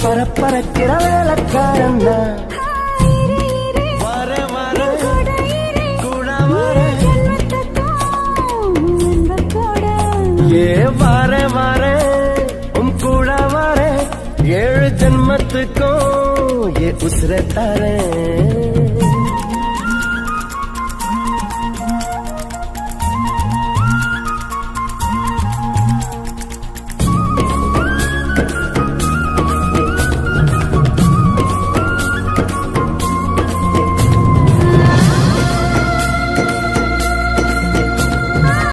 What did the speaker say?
பறக்கிற வேலைக்காரன் வர வர கூட வர ஏ வர வர உன் கூட வர 7 ஜென்மத்துக்கும் ஏ உசுர தரேன்